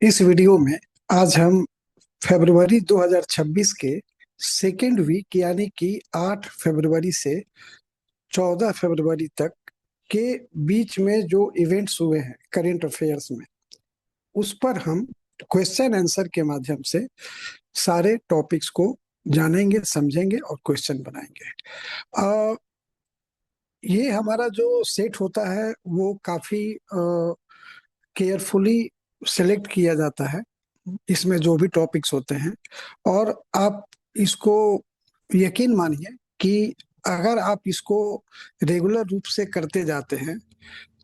इस वीडियो में आज हम फरवरी 2026 के सेकेंड वीक यानी कि 8 फरवरी से 14 फरवरी तक के बीच में जो इवेंट्स हुए हैं करंट अफेयर्स में, उस पर हम क्वेश्चन आंसर के माध्यम से सारे टॉपिक्स को जानेंगे, समझेंगे और क्वेश्चन बनाएंगे। ये हमारा जो सेट होता है वो काफी केयरफुली सेलेक्ट किया जाता है। इसमें जो भी टॉपिक्स होते हैं, और आप इसको यकीन मानिए कि अगर आप इसको रेगुलर रूप से करते जाते हैं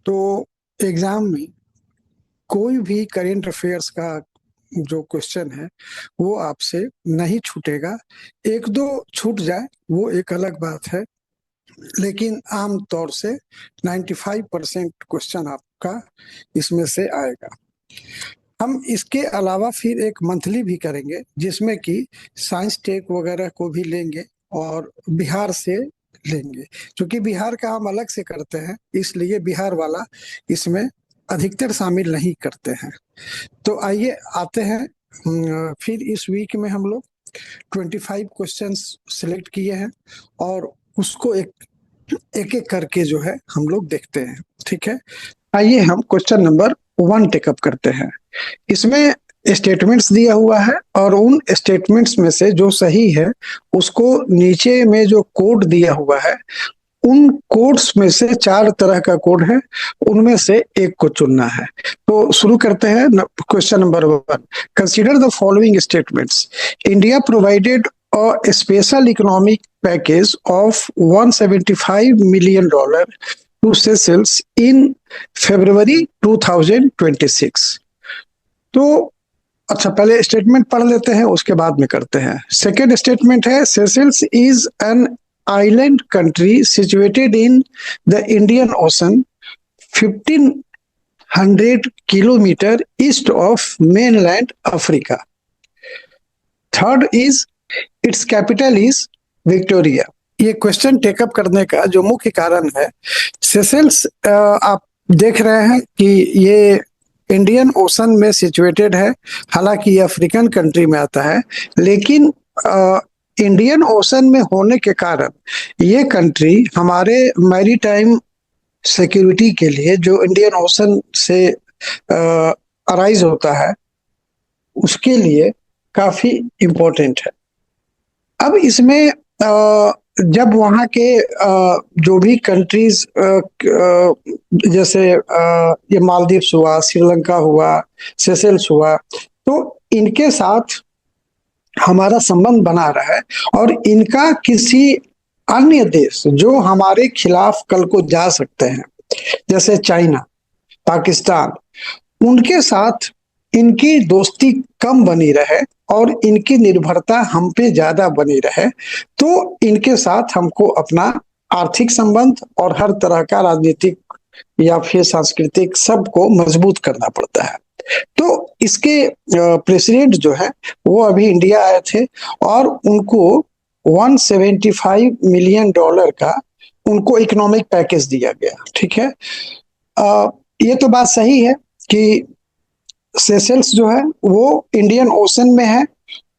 तो एग्जाम में कोई भी करंट अफेयर्स का जो क्वेश्चन है वो आपसे नहीं छूटेगा। एक दो छूट जाए वो एक अलग बात है, लेकिन आम तौर से 95% क्वेश्चन आपका इसमें से आएगा। हम इसके अलावा फिर एक मंथली भी करेंगे जिसमें कि साइंस टेक वगैरह को भी लेंगे और बिहार से लेंगे। क्योंकि बिहार का हम अलग से करते हैं, इसलिए बिहार वाला इसमें अधिकतर शामिल नहीं करते हैं। तो आइए आते हैं। फिर इस वीक में हम लोग 25 क्वेश्चंस सिलेक्ट किए हैं और उसको एक एक करके जो है हम लोग देखते हैं। ठीक है, आइए हम क्वेश्चन नंबर 1 टेकअप करते हैं। इसमें स्टेटमेंट्स दिया हुआ है और उन स्टेटमेंट्स में से जो सही है उसको नीचे में जो कोड दिया हुआ है, उन कोड्स में से 4 तरह का कोड है, उनमें से एक को चुनना है। तो शुरू करते हैं। Question number 1, consider the following statements. India provided a special economic package of $175 million to Seychelles in February 2026। तो अच्छा, पहले स्टेटमेंट पढ़ लेते हैं, उसके बाद में करते हैं। सेकेंड स्टेटमेंट है, Seychelles is an island country situated in the Indian ocean 1500 kilometre east of mainland Africa. Third is it's capital is Victoria. ये क्वेश्चन टेकअप करने का जो मुख्य कारण है, सेशेल्स आप देख रहे हैं कि ये इंडियन ओशन में सिचुएटेड है। हालांकि ये अफ्रीकन कंट्री में आता है, लेकिन इंडियन ओशन में होने के कारण ये कंट्री हमारे मैरीटाइम सिक्योरिटी के लिए, जो इंडियन ओशन से अराइज होता है, उसके लिए काफी इम्पोर्टेंट है। अब इसमें जब वहाँ के जो भी कंट्रीज जैसे ये मालदीव्स हुआ, श्रीलंका हुआ, सेशेल्स हुआ, तो इनके साथ हमारा संबंध बना रहा है और इनका किसी अन्य देश जो हमारे खिलाफ कल को जा सकते हैं, जैसे चाइना, पाकिस्तान, उनके साथ इनकी दोस्ती कम बनी रहे और इनकी निर्भरता हम पे ज्यादा बनी रहे, तो इनके साथ हमको अपना आर्थिक संबंध और हर तरह का राजनीतिक या फिर सांस्कृतिक सबको मजबूत करना पड़ता है। तो इसके प्रेसिडेंट जो है वो अभी इंडिया आए थे और उनको $175 मिलियन का उनको इकोनॉमिक पैकेज दिया गया। ठीक है, ये तो बात सही है कि सेशेल्स जो है वो इंडियन ओशन में है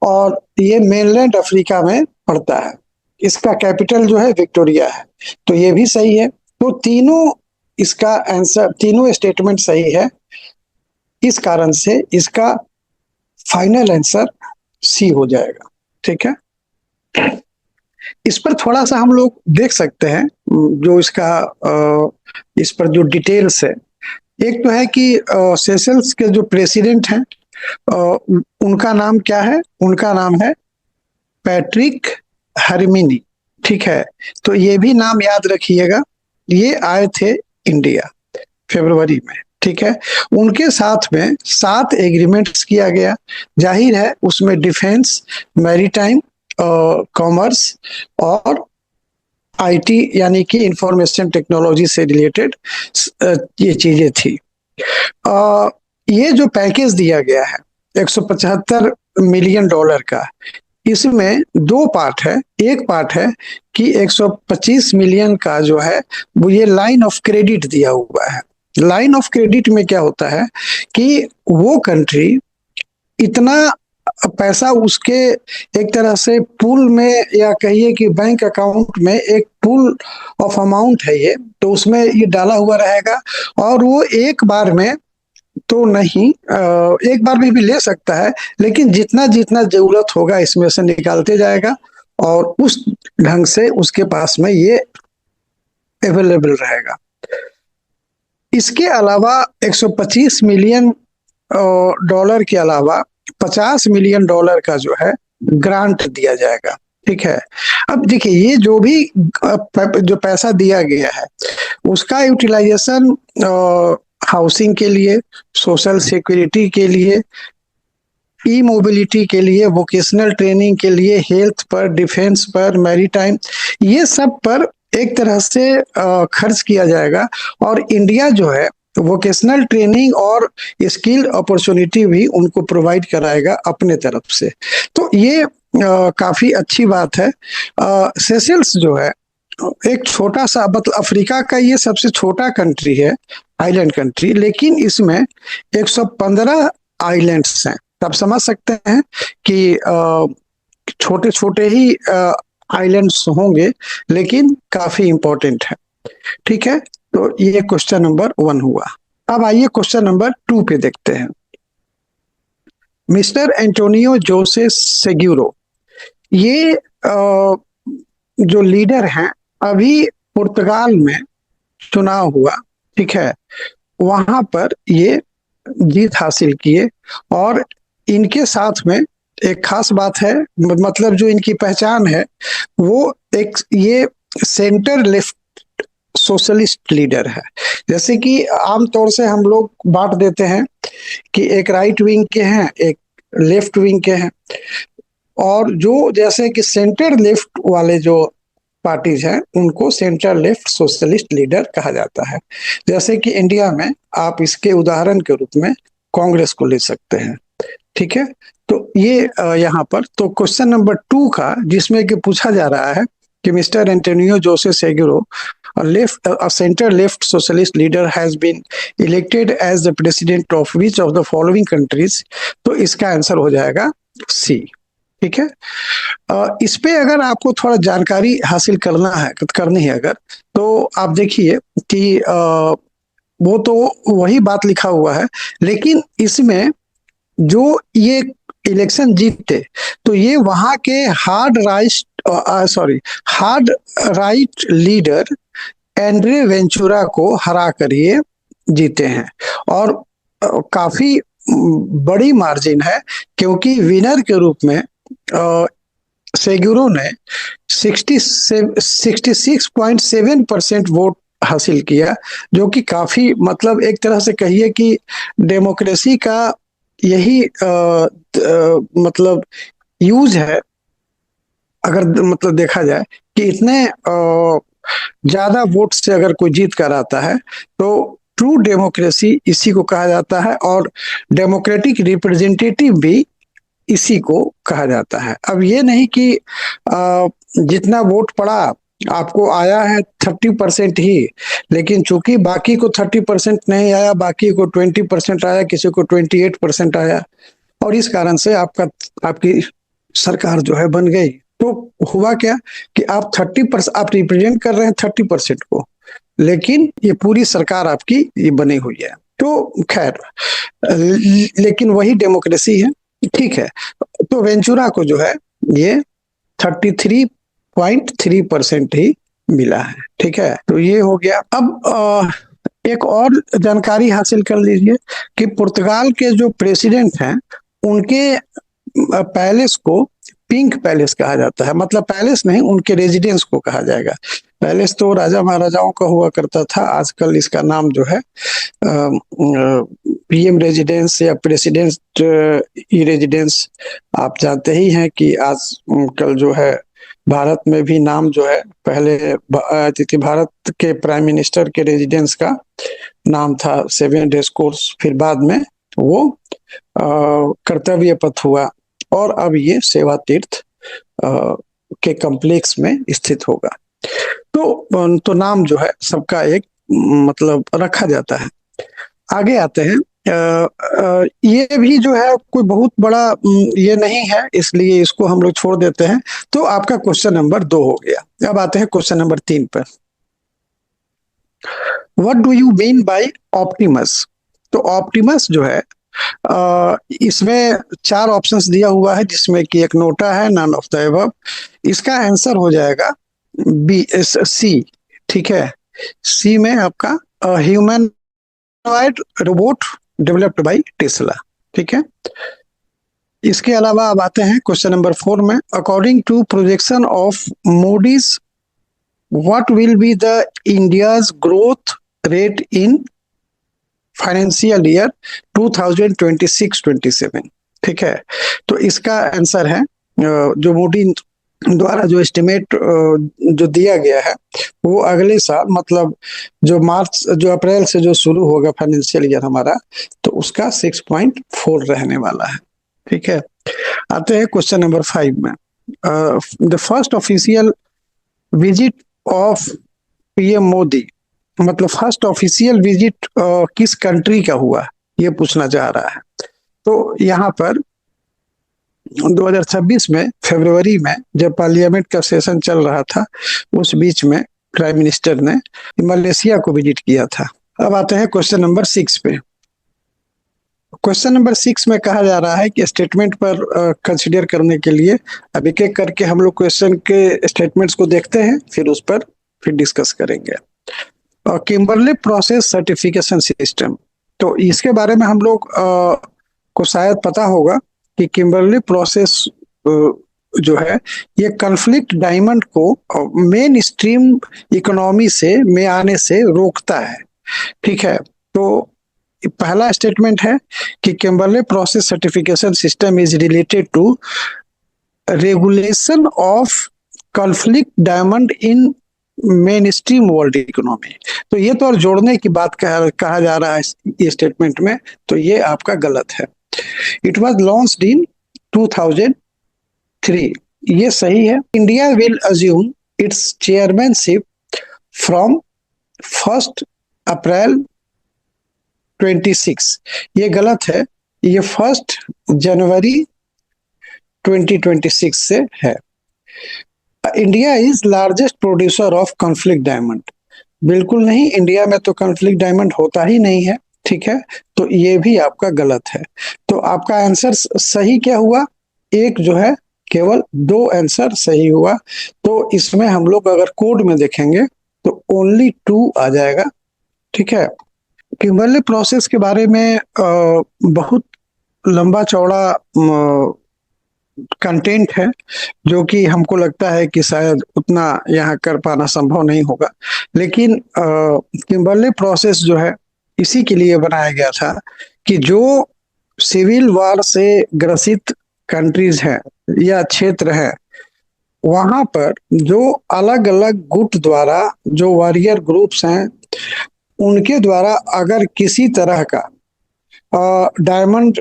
और ये मेनलैंड अफ्रीका में पड़ता है। इसका कैपिटल जो है विक्टोरिया है, तो ये भी सही है। तो तीनों इसका आंसर, तीनों स्टेटमेंट सही है। इस कारण से इसका फाइनल आंसर सी हो जाएगा। ठीक है, इस पर थोड़ा सा हम लोग देख सकते हैं जो इसका इस पर जो डिटेल्स है। एक तो है कि सेशेल्स के जो प्रेसिडेंट हैं उनका नाम क्या है? उनका नाम है पैट्रिक हरमिनी। ठीक है, तो ये भी नाम याद रखिएगा। ये आए थे इंडिया फरवरी में। ठीक है, उनके साथ में 7 एग्रीमेंट्स किया गया। जाहिर है उसमें डिफेंस, मैरीटाइम, कॉमर्स और आईटी यानी कि इंफॉर्मेशन टेक्नोलॉजी से रिलेटेड ये चीजें थी। ये जो पैकेज दिया गया है $175 मिलियन का, इसमें 2 पार्ट है। एक पार्ट है कि 125 मिलियन का जो है वो ये लाइन ऑफ क्रेडिट दिया हुआ है। लाइन ऑफ क्रेडिट में क्या होता है कि वो कंट्री इतना पैसा उसके एक तरह से पूल में, या कहिए कि बैंक अकाउंट में एक पूल ऑफ अमाउंट है ये, तो उसमें ये डाला हुआ रहेगा। और वो एक बार में तो नहीं, एक बार में भी ले सकता है, लेकिन जितना जितना जरूरत होगा इसमें से निकालते जाएगा, और उस ढंग से उसके पास में ये अवेलेबल रहेगा। इसके अलावा 125 मिलियन डॉलर के अलावा 50 मिलियन डॉलर का जो है ग्रांट दिया जाएगा। ठीक है। अब देखिए, ये जो भी जो पैसा दिया गया है उसका यूटिलाइजेशन हाउसिंग के लिए, सोशल सिक्योरिटी के लिए, ई मोबिलिटी के लिए, वोकेशनल ट्रेनिंग के लिए, हेल्थ पर, डिफेंस पर, मैरीटाइम, ये सब पर एक तरह से खर्च किया जाएगा। और इंडिया जो है वोकेशनल ट्रेनिंग और स्किल अपॉर्चुनिटी भी उनको प्रोवाइड कराएगा अपने तरफ से। तो ये काफी अच्छी बात है। सेशल्स जो है एक छोटा सा, मतलब अफ्रीका का ये सबसे छोटा कंट्री है, आइलैंड कंट्री, लेकिन इसमें 115 आइलैंड्स हैं। तो आप समझ सकते हैं कि छोटे छोटे ही आइलैंड्स होंगे, लेकिन काफी इंपॉर्टेंट है। ठीक है, तो ये क्वेश्चन नंबर 1 हुआ। अब आइए क्वेश्चन नंबर 2 पे देखते हैं। मिस्टर एंटोनियो जोसे सेग्यूरो, ये जो लीडर हैं, अभी पुर्तगाल में चुनाव हुआ, ठीक है, वहां पर ये जीत हासिल किए। और इनके साथ में एक खास बात है, मतलब जो इनकी पहचान है वो एक ये सेंटर लेफ्ट सोशलिस्ट लीडर है। जैसे कि आमतौर से हम लोग बांट देते हैं कि एक राइट विंग के हैं, एक लेफ्ट विंग के हैं, और जो जैसे कि सेंटर लेफ्ट वाले जो पार्टीज हैं उनको सेंटर लेफ्ट सोशलिस्ट लीडर कहा जाता है। जैसे कि इंडिया में आप इसके उदाहरण के रूप में कांग्रेस को ले सकते हैं। ठीक है, तो ये यहाँ पर तो क्वेश्चन नंबर 2 का, जिसमें कि पूछा जा रहा है कि mister Antonio Jose Seguro, a center left socialist leader has been elected as the president of which of the following countries, तो इसका आंसर हो जाएगा सी। ठीक है, इस पे अगर आपको थोड़ा जानकारी हासिल करनी है अगर, तो आप देखिए कि वो तो वही बात लिखा हुआ है, लेकिन इसमें जो ये इलेक्शन जीते तो ये वहां के hard right leader Andre Ventura को हरा कर ये जीते हैं। और काफी बड़ी मार्जिन है, क्योंकि विनर के रूप में सेग्यूरो ने 66.7% वोट हासिल किया, जो कि काफी, मतलब एक तरह से कहिए कि डेमोक्रेसी का यही मतलब यूज है, अगर मतलब देखा जाए कि इतने ज्यादा वोट से अगर कोई जीत कर आता है तो ट्रू डेमोक्रेसी इसी को कहा जाता है, और डेमोक्रेटिक रिप्रेजेंटेटिव भी इसी को कहा जाता है। अब ये नहीं कि जितना वोट पड़ा आपको आया है 30% ही, लेकिन चूंकि बाकी को 30% नहीं आया, बाकी को 20% आया, किसी को 28% आया, और इस कारण से आपकी सरकार जो है बन गई। तो हुआ क्या कि आप 30%, आप रिप्रेजेंट कर रहे हैं 30% को, लेकिन ये पूरी सरकार आपकी ये बनी हुई है। तो खैर, लेकिन वही डेमोक्रेसी है। ठीक है, तो वेंचुरा को जो है ये 33.3% ही मिला है। ठीक है, तो ये हो गया। अब एक और जानकारी हासिल कर लीजिए कि पुर्तगाल के जो प्रेसिडेंट हैं उनके पैलेस को पिंक पैलेस कहा जाता है। मतलब पैलेस नहीं, उनके रेजिडेंस को कहा जाएगा। पैलेस तो राजा महाराजाओं का हुआ करता था, आजकल इसका नाम जो है पीएम रेजिडेंस या प्रेसिडेंट ई रेजिडेंस। आप जानते ही हैं कि आज कल जो है भारत में भी नाम जो है, पहले भारत के प्राइम मिनिस्टर के रेजिडेंस का नाम था 7 डेज कोर्स, फिर बाद में वो कर्तव्य पथ हुआ, और अब ये सेवा तीर्थ के कॉम्प्लेक्स में स्थित होगा। तो नाम जो है सबका एक मतलब रखा जाता है। आगे आते हैं ये भी जो है कोई बहुत बड़ा ये नहीं है, इसलिए इसको हम लोग छोड़ देते हैं। तो आपका क्वेश्चन नंबर 2 हो गया। अब आते हैं क्वेश्चन नंबर 3 पर। What do you mean by Optimus? तो ऑप्टिमस जो है, इसमें 4 ऑप्शंस दिया हुआ है, जिसमें कि एक नोटा है, नन ऑफ द अबव। इसका आंसर हो जाएगा बी, सी। ठीक है, सी में आपका humanoid robot developed by Tesla. ठीक है, इसके अलावा अब आते हैं क्वेश्चन नंबर 4 में। According to projection of Moody's, what will be the India's growth rate in financial year 2026-27? ठीक है, तो इसका आंसर है जो मोदी द्वारा जो एस्टिमेट जो दिया गया है, वो अगले साल मतलब जो अप्रैल से जो शुरू होगा फाइनेंशियल ईयर हमारा, तो उसका 6.4 रहने वाला है। ठीक है, आते हैं क्वेश्चन नंबर 5 में। The first official visit of PM Modi, मतलब फर्स्ट ऑफिशियल विजिट किस कंट्री का हुआ, ये पूछना चाह रहा है। तो यहाँ पर 2026 में फरवरी में जब पार्लियामेंट का सेशन चल रहा था, उस बीच में प्राइम मिनिस्टर ने मलेशिया को विजिट किया था। अब आते हैं क्वेश्चन नंबर 6 पे। क्वेश्चन नंबर 6 में कहा जा रहा है कि स्टेटमेंट पर कंसिडर करने के लिए अब एक एक करके हम लोग क्वेश्चन के स्टेटमेंट्स को देखते हैं, फिर उस पर फिर डिस्कस करेंगे। किम्बरली प्रोसेस सर्टिफिकेशन सिस्टम, तो इसके बारे में हम लोग को शायद पता होगा कि किम्बरली प्रोसेस जो है, ये कॉन्फ्लिक्ट डायमंड को मेन स्ट्रीम इकोनॉमी में आने से रोकता है। ठीक है, तो पहला स्टेटमेंट है कि Kimberley process certification system is related to regulation of conflict diamond in main stream world economy. तो ये तो और जोड़ने की बात कहा जा रहा है ये स्टेटमेंट में, तो ये आपका गलत है। इट वाज लॉन्च्ड इन 2003, ये सही है। India will assume it's chairmanship from 1 अप्रैल 26, ये गलत है। ये 1 जनवरी 2026 से है। India is largest producer of conflict diamond, बिल्कुल नहीं, इंडिया में तो कॉन्फ्लिक्ट डायमंड होता ही नहीं है। ठीक है, तो ये भी आपका गलत है। तो आपका आंसर सही क्या हुआ? एक जो है, केवल 2 आंसर सही हुआ। तो इसमें हम लोग अगर कोड में देखेंगे तो ओनली 2 आ जाएगा। ठीक है, किम्बरली प्रोसेस के बारे में बहुत लंबा चौड़ा कंटेंट है, जो कि हमको लगता है कि शायद उतना यहाँ कर पाना संभव नहीं होगा। लेकिन किम्बरली प्रोसेस जो है, इसी के लिए बनाया गया था कि जो सिविल वार से ग्रसित कंट्रीज हैं या क्षेत्र हैं, वहां पर जो अलग अलग गुट द्वारा जो वॉरियर ग्रुप्स हैं, उनके द्वारा अगर किसी तरह का डायमंड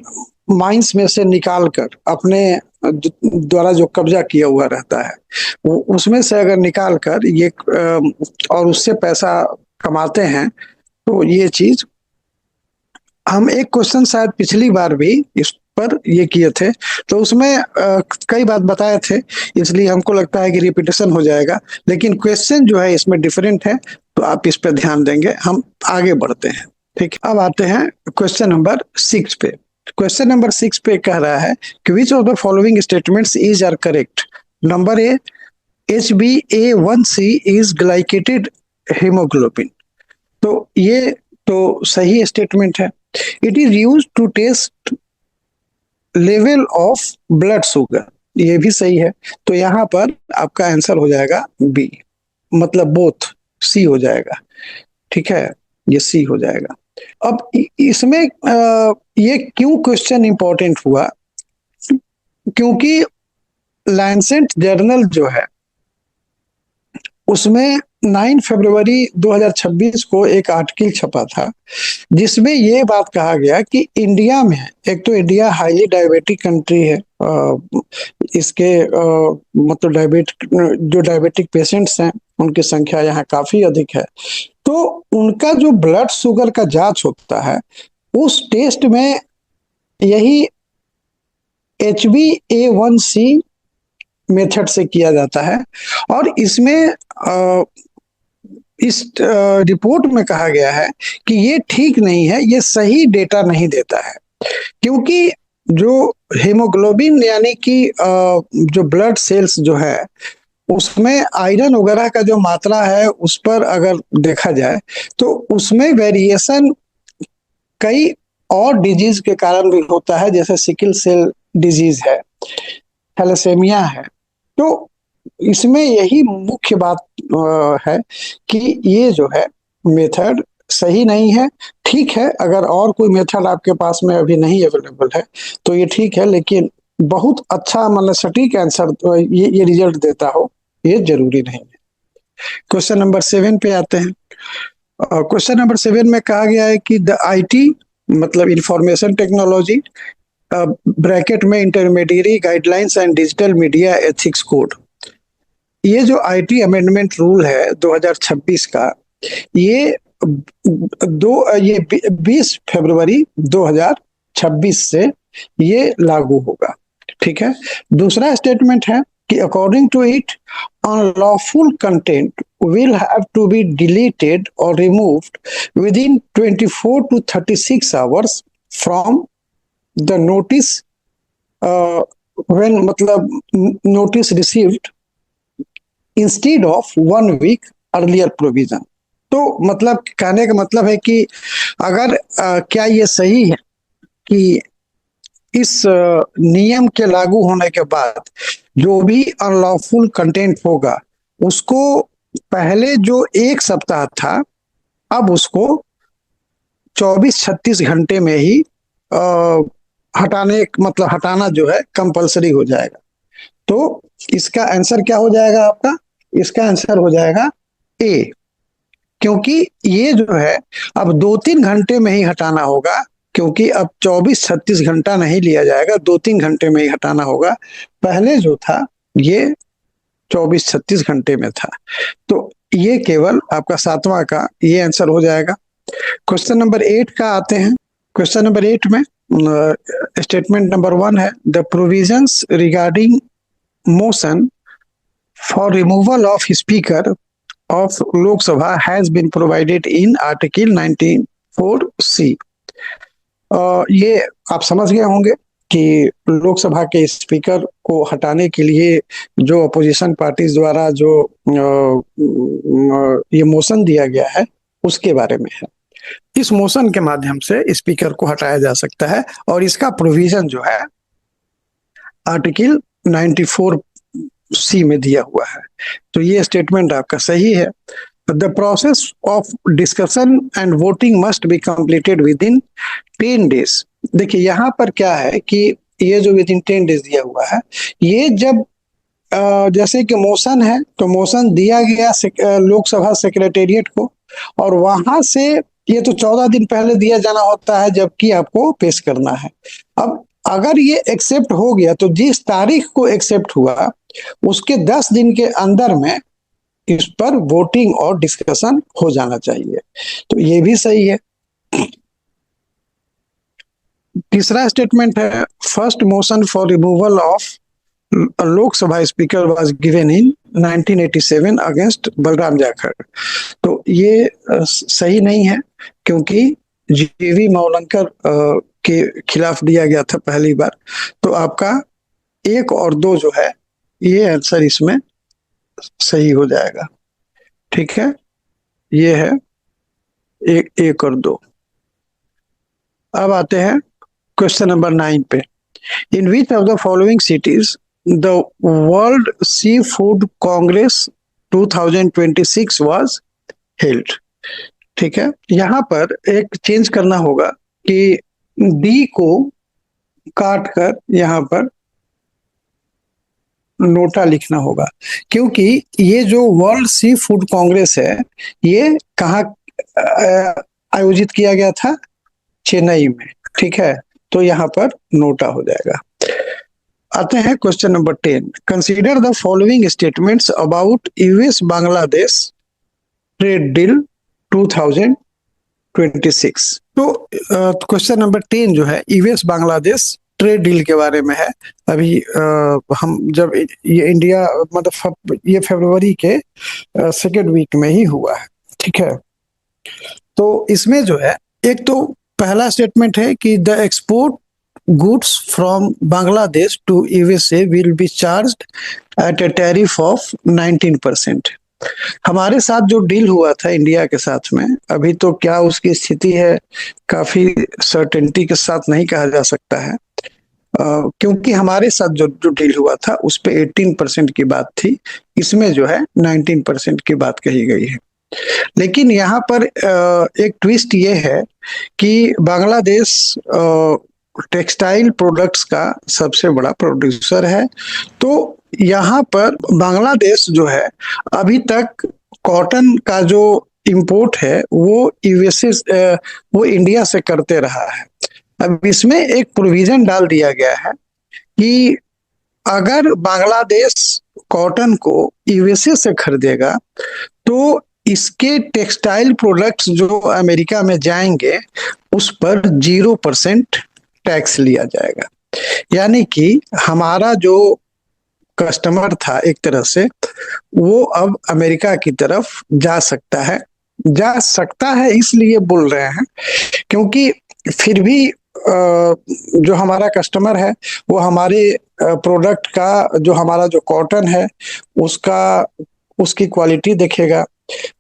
माइंस में से निकालकर अपने द्वारा जो कब्जा किया हुआ रहता है, वो उसमें से अगर निकाल कर ये और उससे पैसा कमाते हैं, तो ये चीज हम एक क्वेश्चन शायद पिछली बार भी इस पर ये किए थे, तो उसमें कई बात बताए थे, इसलिए हमको लगता है कि रिपीटेशन हो जाएगा। लेकिन क्वेश्चन जो है इसमें डिफरेंट है, तो आप इस पर ध्यान देंगे। हम आगे बढ़ते हैं। ठीक है, अब आते हैं क्वेश्चन नंबर 6 पे। क्वेश्चन नंबर 6 पे कह रहा है कि which of the following statements is are correct? Number A, HbA1c is glycated haemoglobin, तो ये तो सही स्टेटमेंट है। It is use to test level of blood sugar, ये भी सही है। तो यहाँ पर आपका आंसर हो जाएगा बी, मतलब बोथ, सी हो जाएगा। ठीक है, ये सी हो जाएगा। अब इसमें ये क्यों क्वेश्चन इंपॉर्टेंट हुआ? क्योंकि लैंसेट जर्नल जो है, उसमें 9 फरवरी 2026 को एक आर्टिकल छपा था, जिसमें ये बात कहा गया कि इंडिया में, एक तो इंडिया हाईली डायबिटिक कंट्री है, इसके मतलब डायबिटिक पेशेंट्स हैं, उनकी संख्या यहाँ काफी अधिक है। तो उनका जो ब्लड शुगर का जांच होता है, उस टेस्ट में यही HbA1c मेथड से किया जाता है। और इसमें इस रिपोर्ट में कहा गया है कि ये ठीक नहीं है, ये सही डेटा नहीं देता है, क्योंकि जो हीमोग्लोबिन यानी कि जो ब्लड सेल्स जो है उसमें आयरन वगैरह का जो मात्रा है उस पर अगर देखा जाए तो उसमें वेरिएशन कई और डिजीज के कारण भी होता है, जैसे सिकल सेल डिजीज है, थैलेसेमिया है। तो इसमें यही मुख्य बात है कि ये जो है मेथड सही नहीं है। ठीक है, अगर और कोई मेथड आपके पास में अभी नहीं अवेलेबल है तो ये ठीक है, लेकिन बहुत अच्छा मतलब सटीक आंसर ये रिजल्ट देता हो ये जरूरी नहीं है। क्वेश्चन नंबर 7 पे आते हैं। क्वेश्चन नंबर 7 में कहा गया है कि द IT मतलब इंफॉर्मेशन टेक्नोलॉजी ब्रैकेट में intermediate guidelines and digital media ethics code, ये जो IT अमेंडमेंट रूल है 2026 का, ये 20 फरवरी 2026 से ये लागू होगा। ठीक है। दूसरा स्टेटमेंट है कि according to it unlawful content will have to be deleted or removed within 24 to 36 hours from the notice when मतलब notice received instead of 1 week earlier provision। तो मतलब कहने का मतलब है कि अगर क्या ये सही है कि इस नियम के लागू होने के बाद जो भी अनलॉफुल कंटेंट होगा उसको पहले जो 1 सप्ताह था अब उसको 24-36 घंटे में ही हटाना जो है कंपलसरी हो जाएगा। तो इसका आंसर क्या हो जाएगा आपका? इसका आंसर हो जाएगा ए, क्योंकि ये जो है अब 2-3 घंटे में ही हटाना होगा, क्योंकि अब 24-36 घंटा नहीं लिया जाएगा, 2-3 घंटे में ही हटाना होगा। पहले जो था ये 24-36 घंटे में था। तो ये केवल आपका 7वां का ये आंसर हो जाएगा। क्वेश्चन नंबर 8 का आते हैं। क्वेश्चन नंबर 8 में स्टेटमेंट नंबर 1 है the provisions regarding motion for removal of speaker of Lok Sabha has been provided in Article 94C। ये आप समझ गए होंगे कि लोकसभा के स्पीकर को हटाने के लिए जो अपोजिशन पार्टीज द्वारा जो ये मोशन दिया गया है उसके बारे में है। इस मोशन के माध्यम से स्पीकर को हटाया जा सकता है और इसका प्रोविजन जो है आर्टिकल 94C में दिया हुआ है। तो ये स्टेटमेंट आपका सही है। The process of discussion and voting must be completed with in 10 days. देखिए यहाँ पर क्या है कि ये जो विद इन 10 डेज दिया हुआ है, ये जब जैसे कि मोशन है तो मोशन दिया गया लोकसभा सेक्रेटेरिएट को, और वहां से ये तो 14 दिन पहले दिया जाना होता है जबकि आपको पेश करना है। अब अगर ये एक्सेप्ट हो गया तो जिस तारीख को एक्सेप्ट हुआ उसके 10 दिन के अंदर में इस पर वोटिंग और डिस्कशन हो जाना चाहिए। तो ये भी सही है। तीसरा स्टेटमेंट है first motion for removal of Lok Sabha speaker was given in 1987 against Balram Jakhar. तो ये सही नहीं है, क्योंकि जीवी मौलंकर के खिलाफ दिया गया था पहली बार। तो आपका 1 और 2 जो है ये आंसर इसमें सही हो जाएगा। ठीक है, ये है 1 और 2। अब आते हैं क्वेश्चन नंबर 9 पे। In which of the following cities the World Seafood Congress 2026 was held. ठीक है, यहाँ पर एक चेंज करना होगा कि डी को काट कर यहाँ पर नोटा लिखना होगा, क्योंकि ये जो वर्ल्ड सी फूड कांग्रेस है ये कहाँ आयोजित किया गया था? चेन्नई में। ठीक है, तो यहाँ पर नोटा हो जाएगा। आते हैं question number 10। Consider the following statements about US Bangladesh trade deal 2000 26। तो क्वेश्चन नंबर 10 जो है यूएस बांग्लादेश ट्रेड डील के बारे में है। अभी हम जब ये इंडिया मतलब ये फरवरी के सेकेंड वीक में ही हुआ है, ठीक है। तो इसमें जो है एक तो पहला स्टेटमेंट है कि the export goods from Bangladesh to USA will be charged at a tariff of 19%। हमारे साथ जो डील हुआ था इंडिया के साथ में, अभी तो क्या उसकी स्थिति है काफी सर्टेनिटी के साथ नहीं कहा जा सकता है, क्योंकि हमारे साथ जो जो डील हुआ था उस पे 18% की बात थी, इसमें जो है 19% की बात कही गई है। लेकिन यहाँ पर एक ट्विस्ट ये है कि बांग्लादेश टेक्सटाइल प्रोडक्ट्स का सबसे बड़ा प्रोड्यूसर है। तो यहाँ पर बांग्लादेश जो है अभी तक कॉटन का जो इंपोर्ट है वो यूएसए वो इंडिया से करते रहा है। अब इसमें एक प्रोविजन डाल दिया गया है कि अगर बांग्लादेश कॉटन को यूएसए से खरीदेगा तो इसके टेक्सटाइल प्रोडक्ट्स जो अमेरिका में जाएंगे उस पर 0% टैक्स लिया जाएगा। यानी कि हमारा जो कस्टमर था एक तरह से वो अब अमेरिका की तरफ जा सकता है इसलिए बोल रहे हैं क्योंकि फिर भी जो हमारा कस्टमर है वो हमारे प्रोडक्ट का जो हमारा जो कॉटन है उसकी क्वालिटी देखेगा।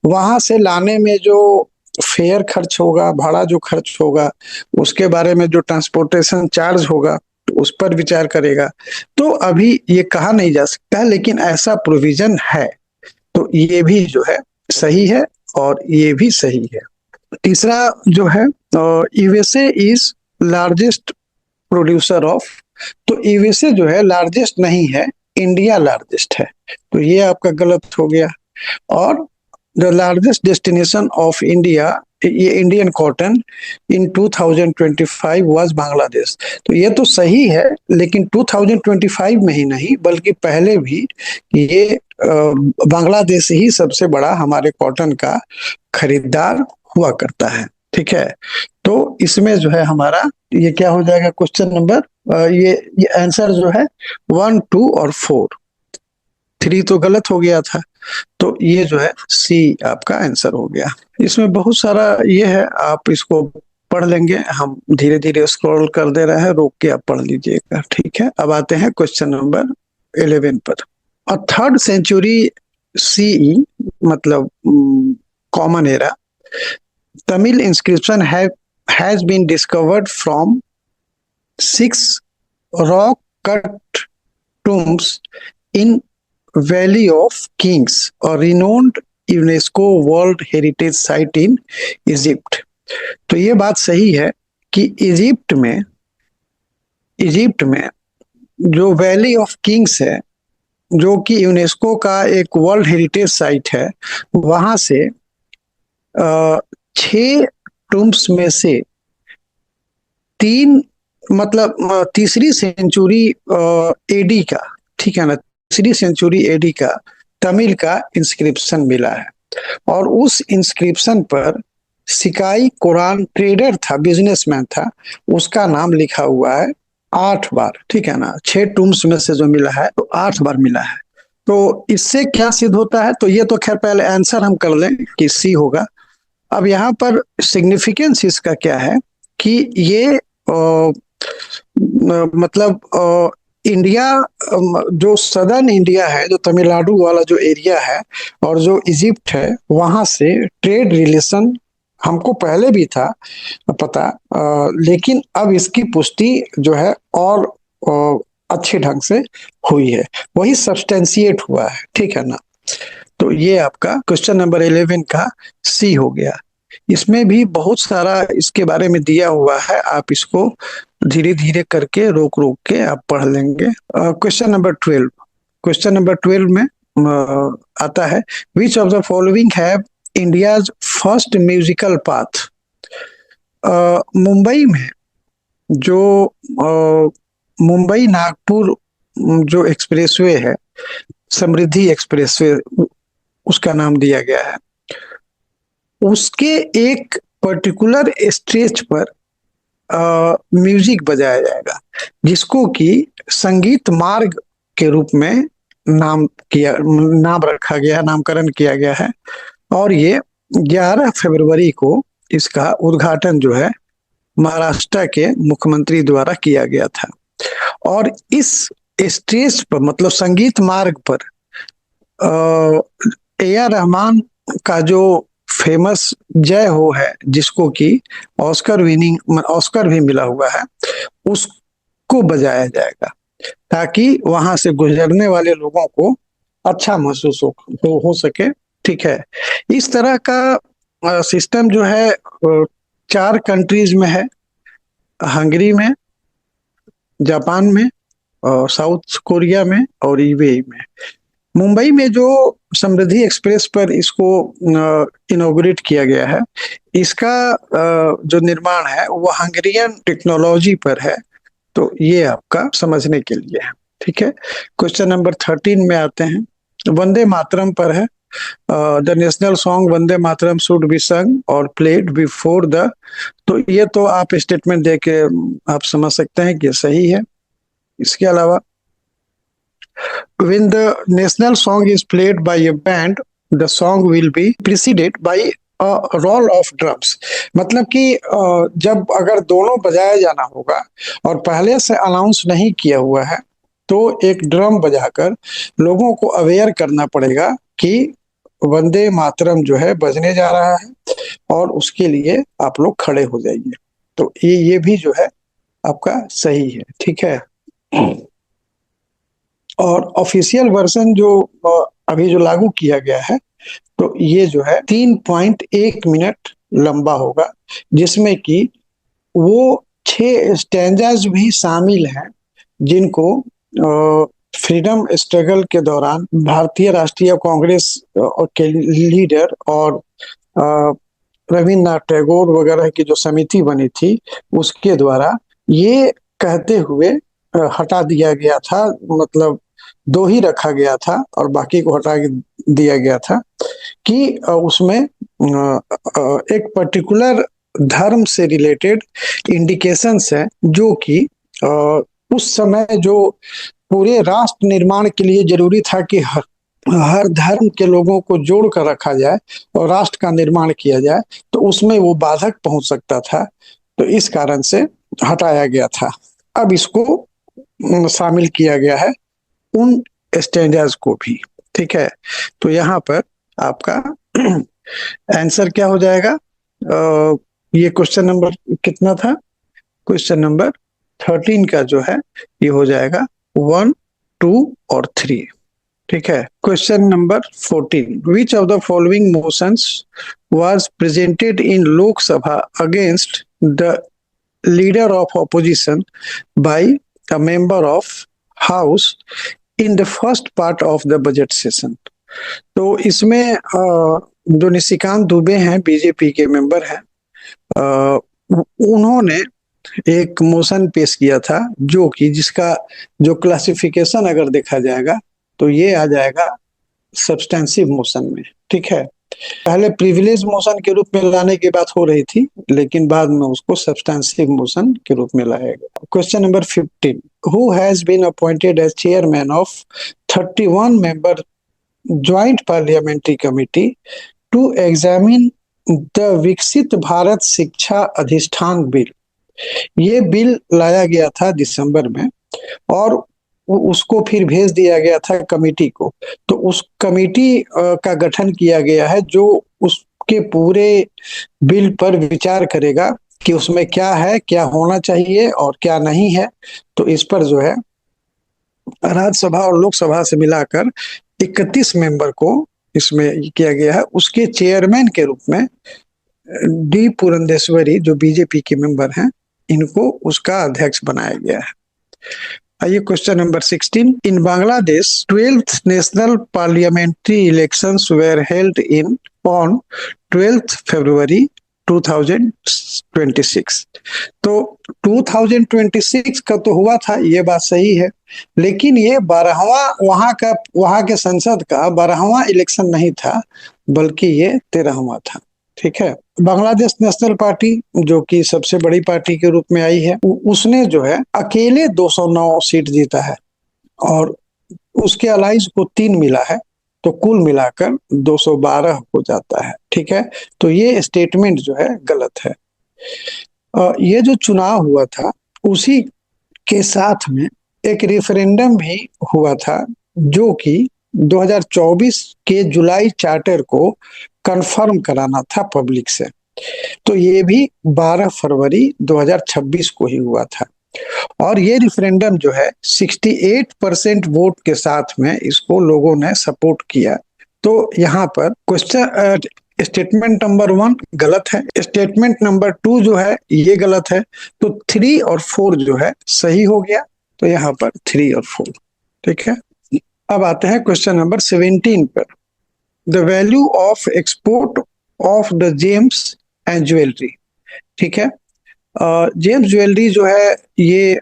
वहां से लाने में जो फेयर खर्च होगा, भाड़ा जो खर्च होगा, उसके बारे में जो ट्रांसपोर्टेशन चार्ज होगा उस पर विचार करेगा। तो अभी ये कहा नहीं जा सकता, लेकिन ऐसा प्रोविजन है। तो ये भी जो है सही है और ये भी सही है। तीसरा जो है USA is largest producer of, तो यूएसए जो है लार्जेस्ट नहीं है, इंडिया लार्जेस्ट है। तो ये आपका गलत हो गया। और the largest destination of India, ये Indian cotton in 2025 was Bangladesh. तो ये तो सही है, लेकिन 2025 में ही नहीं बल्कि पहले भी ये बांग्लादेश ही सबसे बड़ा हमारे कॉटन का खरीदार हुआ करता है, ठीक है। तो इसमें जो है हमारा ये क्या हो जाएगा क्वेश्चन नंबर, ये आंसर जो है 1, 2 और 4, 3 तो गलत हो गया था। तो ये जो है सी आपका आंसर हो गया। इसमें बहुत सारा ये है, आप इसको पढ़ लेंगे, हम धीरे धीरे स्क्रॉल कर दे रहे हैं, रोक के आप पढ़ लीजिएगा, ठीक है। अब आते हैं क्वेश्चन नंबर 11 पर। अ 3rd सेंचुरी सीई मतलब common era Tamil inscription has been discovered from 6 rock cut tombs in Valley of Kings, a renowned UNESCO World Heritage Site in Egypt। तो ये बात सही है कि इजिप्ट में जो वैली ऑफ किंग्स है जो कि यूनेस्को का एक वर्ल्ड हेरिटेज साइट है, वहां से 6 टूम्स में से 3 मतलब तीसरी सेंचुरी एडी का, ठीक है ना, तीसरी सेंचुरी एडी का तमिल का इंस्क्रिप्शन मिला है। और उस इंस्क्रिप्शन पर सिकाई कुरान ट्रेडर था, बिजनेसमैन था, उसका नाम लिखा हुआ है 8 बार, ठीक है ना। 6 टूम्स में से जो मिला है तो 8 बार मिला है। तो इससे क्या सिद्ध होता है, तो ये तो खैर पहले आंसर हम कर लें कि सी होगा। अब यहाँ पर सिग्निफिकेंस इसका क्या है कि ये मतलब इंडिया जो सदर्न इंडिया है, जो तमिलनाडु वाला जो एरिया है और जो इजिप्ट है, वहां से ट्रेड रिलेशन हमको पहले भी था पता, लेकिन अब इसकी पुष्टि जो है और अच्छे ढंग से हुई है, वही सब्सटेंशिएट हुआ है, ठीक है ना। तो ये आपका क्वेश्चन नंबर 11 का सी हो गया। इसमें भी बहुत सारा इसके बारे में दिया हुआ है, आप इसको धीरे धीरे करके रोक रोक के आप पढ़ लेंगे। क्वेश्चन नंबर 12, क्वेश्चन नंबर 12 में आता है विच of the following have India's first musical path. Mumbai में जो मुंबई नागपुर जो एक्सप्रेसवे है, समृद्धि एक्सप्रेसवे उसका नाम दिया गया है, उसके एक पर्टिकुलर स्टेज पर म्यूजिक बजाया जाएगा, जिसको कि संगीत मार्ग के रूप में नाम रखा गया, नामकरण किया गया है। और ये 11 फरवरी को इसका उद्घाटन जो है महाराष्ट्र के मुख्यमंत्री द्वारा किया गया था। और इस स्टेज पर मतलब संगीत मार्ग पर ए आर रहमान का जो फेमस जय हो है, जिसको कि ऑस्कर भी मिला हुआ है, उसको बजाया जाएगा, ताकि वहां से गुजरने वाले लोगों को अच्छा महसूस हो सके। ठीक है, इस तरह का सिस्टम जो है 4 कंट्रीज में है, हंगरी में, जापान में, और साउथ कोरिया में और यूएई में। मुंबई में जो समृद्धि एक्सप्रेस पर इसको इनॉग्रेट किया गया है, इसका जो निर्माण है वो हंगेरियन टेक्नोलॉजी पर है। तो ये आपका समझने के लिए है। ठीक है, क्वेश्चन नंबर 13 में आते हैं, वंदे मातरम पर है। The national song Vande Mataram should be संग और प्लेड बिफोर द, तो ये तो आप स्टेटमेंट दे के आप समझ सकते हैं कि सही है। इसके अलावा when the national song is played by a band, the song will be preceded by a roll of drums। मतलब कि जब अगर दोनों बजाया जाना होगा और पहले से अनाउंस नहीं किया हुआ है, तो एक ड्रम बजाकर लोगों को अवेयर करना पड़ेगा कि वंदे मातरम जो है बजने जा रहा है, और उसके लिए आप लोग खड़े हो जाइए। तो ये भी जो है आपका सही है। ठीक है, और ऑफिशियल वर्जन जो अभी जो लागू किया गया है, तो ये जो है 3.1 मिनट लंबा होगा, जिसमें कि वो 6 स्टैंजाज भी शामिल हैं, जिनको फ्रीडम स्ट्रगल के दौरान भारतीय राष्ट्रीय कांग्रेस के लीडर और रविन्द्रनाथ टैगोर वगैरह की जो समिति बनी थी, उसके द्वारा ये कहते हुए हटा दिया गया था, मतलब 2 ही रखा गया था और बाकी को हटा दिया गया था, कि उसमें एक पर्टिकुलर धर्म से रिलेटेड इंडिकेशंस है, जो कि उस समय जो पूरे राष्ट्र निर्माण के लिए जरूरी था कि हर धर्म के लोगों को जोड़ कर रखा जाए और राष्ट्र का निर्माण किया जाए, तो उसमें वो बाधक पहुंच सकता था। तो इस कारण से हटाया गया था। अब इसको शामिल किया गया है उन स्टैंडर्ड्स को भी। ठीक है, तो यहाँ पर आपका आंसर क्या हो जाएगा? ये क्वेश्चन नंबर कितना था? क्वेश्चन नंबर 13 का जो है ये हो जाएगा 1, 2 और 3। ठीक है, question number 14, which of the following motions was presented in Lok Sabha against the leader of opposition by a member of house in the first part of the budget session. तो इसमें जो निशिकांत दुबे हैं, बीजेपी के मेंबर हैं, उन्होंने एक मोशन पेश किया था, जो कि जिसका जो क्लासिफिकेशन अगर देखा जाएगा तो ये आ जाएगा सब्सटेंसिव मोशन में। ठीक है, पहले प्रिविलेज मोशन के रूप में लाने की बात हो रही थी, लेकिन बाद में उसको सब्सटेंसिव मोशन के रूप में लाया गया। Question number 15, who has been appointed as chairman of 31 member joint parliamentary committee to examine the Viksit Bharat शिक्षा अधिष्ठान बिल। ये बिल लाया गया था दिसंबर में, और उसको फिर भेज दिया गया था कमेटी को। तो उस कमेटी का गठन किया गया है, जो उसके पूरे बिल पर विचार करेगा कि उसमें क्या है, क्या होना चाहिए और क्या नहीं है। तो इस पर जो है राज्यसभा और लोकसभा से मिलाकर 31 मेंबर को इसमें किया गया है। उसके चेयरमैन के रूप में डी पुरंदेश्वरी, जो बीजेपी के मेंबर हैं, इनको उसका अध्यक्ष बनाया गया है। आइए question number 16, in Bangladesh 12th national parliamentary elections were held in on 12th February 2026। तो 2026 का तो हुआ था, ये बात सही है, लेकिन ये 12वां वहां के संसद का 12वां इलेक्शन नहीं था, बल्कि ये 13वां था। ठीक है। बांग्लादेश नेशनल पार्टी जो कि सबसे बड़ी पार्टी के रूप में आई है, उसने जो है अकेले 209 सीट जीता है और उसके अलाइज को 3 मिला है, तो कुल मिलाकर 212 हो जाता है। ठीक है, तो ये स्टेटमेंट जो है गलत है। ये जो चुनाव हुआ था उसी के साथ में एक रेफरेंडम भी हुआ था जो कि 2024 के जुलाई चार्टर को कंफर्म कराना था पब्लिक से। तो ये भी 12 फरवरी 2026 को ही हुआ था और ये रेफरेंडम जो है 68% वोट के साथ में इसको लोगों ने सपोर्ट किया। तो यहाँ पर क्वेश्चन स्टेटमेंट नंबर 1 गलत है, स्टेटमेंट नंबर 2 जो है ये गलत है, तो 3 और 4 जो है सही हो गया। तो यहाँ पर 3 और 4। ठीक है, अब आते हैं क्वेश्चन नंबर 17 पर। The value of export of the James and jewellery. ठीक है, जेम्स ज्वेलरी जो है ये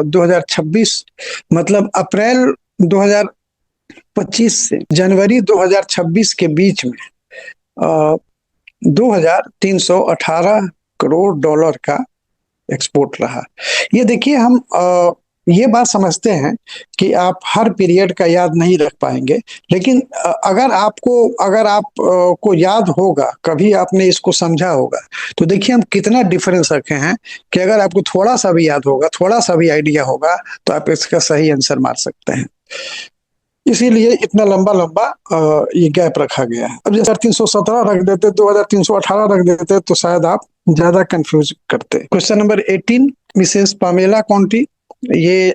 2026 मतलब अप्रैल 2025 से जनवरी 2026 के बीच में 2318 करोड़ डॉलर का एक्सपोर्ट रहा। ये देखिए, हम ये बात समझते हैं कि आप हर पीरियड का याद नहीं रख पाएंगे, लेकिन अगर आप को याद होगा, कभी आपने इसको समझा होगा, तो देखिए हम कितना डिफरेंस रखे हैं कि अगर आपको थोड़ा सा भी याद होगा, थोड़ा सा भी आइडिया होगा, तो आप इसका सही आंसर मार सकते हैं। इसीलिए इतना लंबा लंबा ये गैप रखा गया है। अब जैसे 317 रख देते, 2318 रख देते, तो शायद आप ज्यादा कंफ्यूज करते। क्वेश्चन नंबर 18, मिसेस पामेला कॉन्टी, ये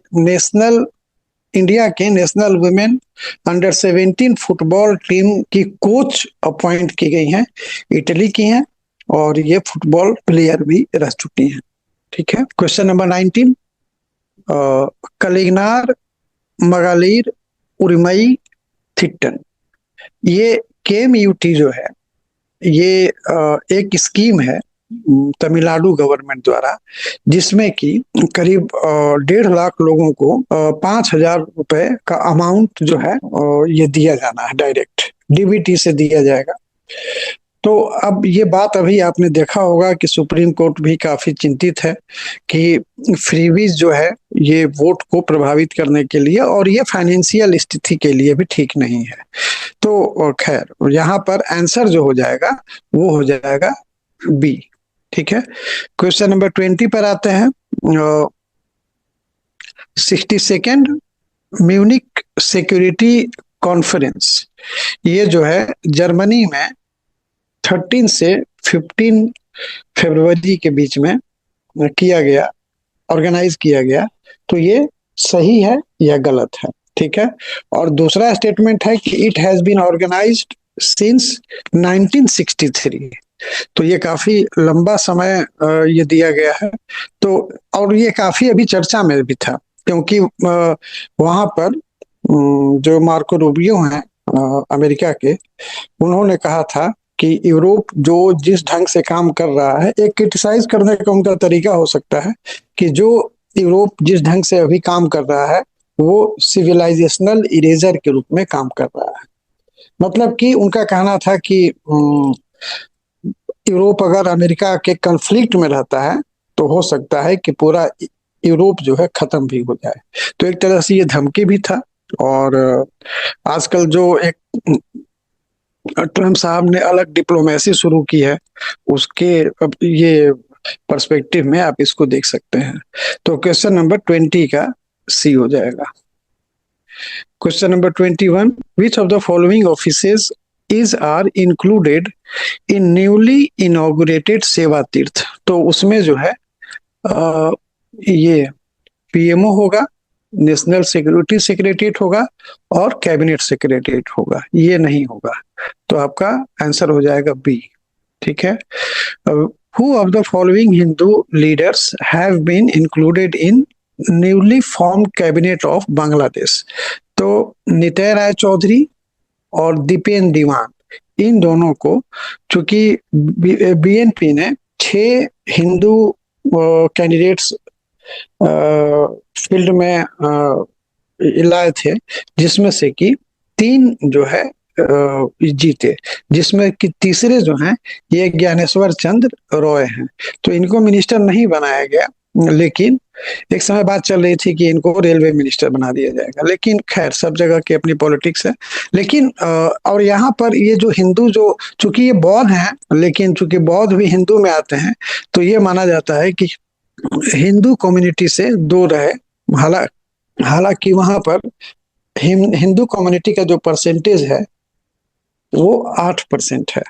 इंडिया के national women under 17 football team की कोच अपॉइंट की गई हैं, इटली की हैं और ये फुटबॉल प्लेयर भी रह चुकी हैं। ठीक है, क्वेश्चन नंबर 19, कलिगनार मगालीर उर्मई थिट्टन, ये KMUT जो है ये एक स्कीम है तमिलनाडु गवर्नमेंट द्वारा, जिसमें कि करीब 1.5 लाख लोगों को 5,000 रुपए का अमाउंट जो है ये दिया जाना है, डायरेक्ट DBT से दिया जाएगा। तो अब ये बात अभी आपने देखा होगा कि सुप्रीम कोर्ट भी काफी चिंतित है कि फ्रीबीज जो है ये वोट को प्रभावित करने के लिए और ये फाइनेंशियल स्थिति के लिए भी ठीक नहीं है। तो खैर यहाँ पर आंसर जो हो जाएगा वो हो जाएगा B। ठीक है, क्वेश्चन नंबर 20 पर आते हैं। 62nd म्यूनिक सिक्योरिटी कॉन्फ्रेंस, ये जो है जर्मनी में 13 से 15 फरवरी के बीच में किया गया, ऑर्गेनाइज किया गया। तो ये सही है या गलत है? ठीक है, और दूसरा स्टेटमेंट है कि it has been organised since 1963। तो ये काफी लंबा समय ये दिया गया है। तो और ये काफी अभी चर्चा में भी था, क्योंकि वहां पर जो मार्को रूबियो हैं अमेरिका के, उन्होंने कहा था कि यूरोप जो जिस ढंग से काम कर रहा है, एक क्रिटिसाइज करने का उनका तरीका हो सकता है कि जो यूरोप जिस ढंग से अभी काम कर रहा है वो सिविलाइजेशनल इरेजर के रूप में काम कर रहा है। मतलब कि उनका कहना था कि यूरोप अगर अमेरिका के कन्फ्लिक्ट में रहता है तो हो सकता है कि पूरा यूरोप जो है खत्म भी हो जाए। तो एक तरह से ये धमकी भी था। और आजकल जो एक ट्रम्प साहब ने अलग डिप्लोमेसी शुरू की है, उसके अब ये पर्सपेक्टिव में आप इसको देख सकते हैं। तो क्वेश्चन नंबर 20 का C हो जाएगा। Question number 21, which of the following offices is are included in newly inaugurated Seva Tirth. तो उसमें जो है ये PMO होगा, नेशनल सिक्योरिटी सेक्रेटरीट होगा और कैबिनेट सेक्रेटरीट होगा, ये नहीं होगा। तो आपका आंसर हो जाएगा B। ठीक है, who of the following Hindu leaders have been included in newly formed cabinet of Bangladesh. तो नित्य राय चौधरी और दीपेन दीवान, इन दोनों को चूंकि BNP ने 6 हिंदू कैंडिडेट्स फील्ड में लाए थे, जिसमें से कि 3 जो है जीते, जिसमें कि तीसरे जो हैं ये ज्ञानेश्वर चंद्र रॉय हैं। तो इनको मिनिस्टर नहीं बनाया गया, लेकिन एक समय बात चल रही थी कि इनको रेलवे मिनिस्टर बना दिया जाएगा, लेकिन खैर सब जगह की अपनी पॉलिटिक्स है। लेकिन और यहाँ पर ये जो हिंदू, जो चूंकि ये बौद्ध हैं, लेकिन चूंकि बौद्ध भी हिंदू में आते हैं, तो ये माना जाता है कि हिंदू कम्युनिटी से दूर रहे। हालांकि वहां पर हिंदू कम्युनिटी का जो परसेंटेज है वो 8% है।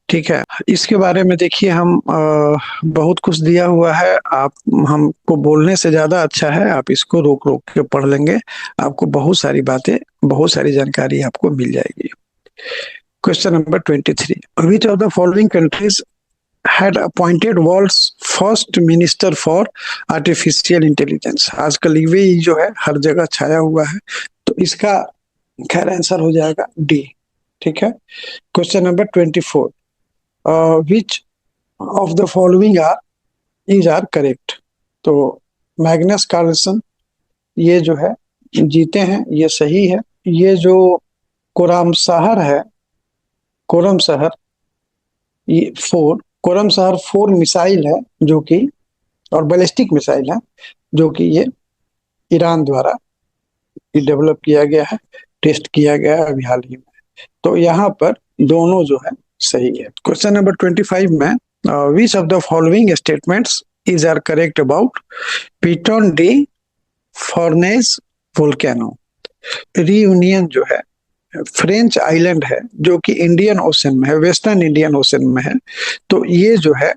ठीक है, इसके बारे में देखिए हम बहुत कुछ दिया हुआ है। आप हमको बोलने से ज्यादा अच्छा है आप इसको रोक रोक के पढ़ लेंगे, आपको बहुत सारी बातें, बहुत सारी जानकारी आपको मिल जाएगी। Question number 23, which of the following countries had appointed world's first minister for artificial intelligence? आजकल ये जो है हर जगह छाया हुआ है, तो इसका खैर आंसर हो जाएगा डी। ठीक है, question number 24, which of the following are correct? तो मैग्नस कार्लसन ये जो है जीते हैं, ये सही है। ये जो कोरम शहर ये कोरम शहर 4 मिसाइल है जो कि, और बैलिस्टिक मिसाइल है जो कि ये ईरान द्वारा डेवलप किया गया है, टेस्ट किया गया है अभी हाल ही में। तो यहाँ पर दोनों जो है सही है। क्वेश्चन नंबर 25 में, which of the following statements is are correct about Piton de Fournaise volcano? Reunion जो है फ्रेंच आइलैंड है जो कि इंडियन ओशन में है, वेस्टर्न इंडियन ओशन में है। तो ये जो है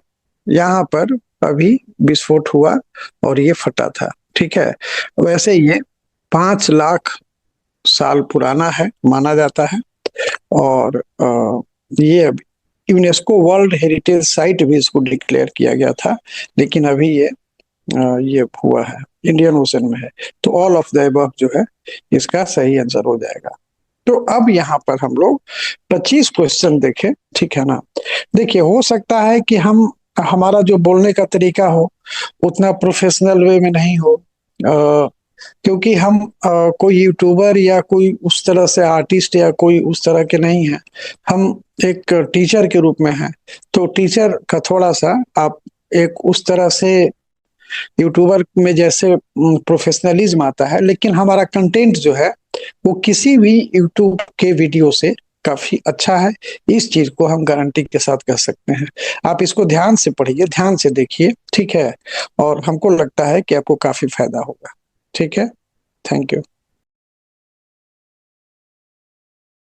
यहाँ पर अभी विस्फोट हुआ और ये फटा था। ठीक है, वैसे ये 5 लाख साल पुराना है माना जाता है, और ये अभी यूनेस्को वर्ल्ड हेरिटेज साइट भी इसको डिक्लेयर किया गया था, लेकिन अभी ये हुआ है इंडियन ओशन में है। तो ऑल ऑफ द अबव जो है इसका सही आंसर हो जाएगा। तो अब यहाँ पर हम लोग 25 क्वेश्चन देखें। ठीक है ना, देखिए हो सकता है कि हमारा जो बोलने का तरीका हो उतना प्रोफेशनल वे में नहीं हो, क्योंकि हम कोई यूट्यूबर या कोई उस तरह से आर्टिस्ट या कोई उस तरह के नहीं है, हम एक टीचर के रूप में हैं। तो टीचर का थोड़ा सा आप एक उस तरह से यूट्यूबर में जैसे प्रोफेशनलिज्म आता है, लेकिन हमारा कंटेंट जो है वो किसी भी यूट्यूब के वीडियो से काफी अच्छा है, इस चीज को हम गारंटी के साथ कह सकते हैं। आप इसको ध्यान से पढ़िए, ध्यान से देखिए, ठीक है, और हमको लगता है कि आपको काफी फायदा होगा। ठीक है, थैंक यू।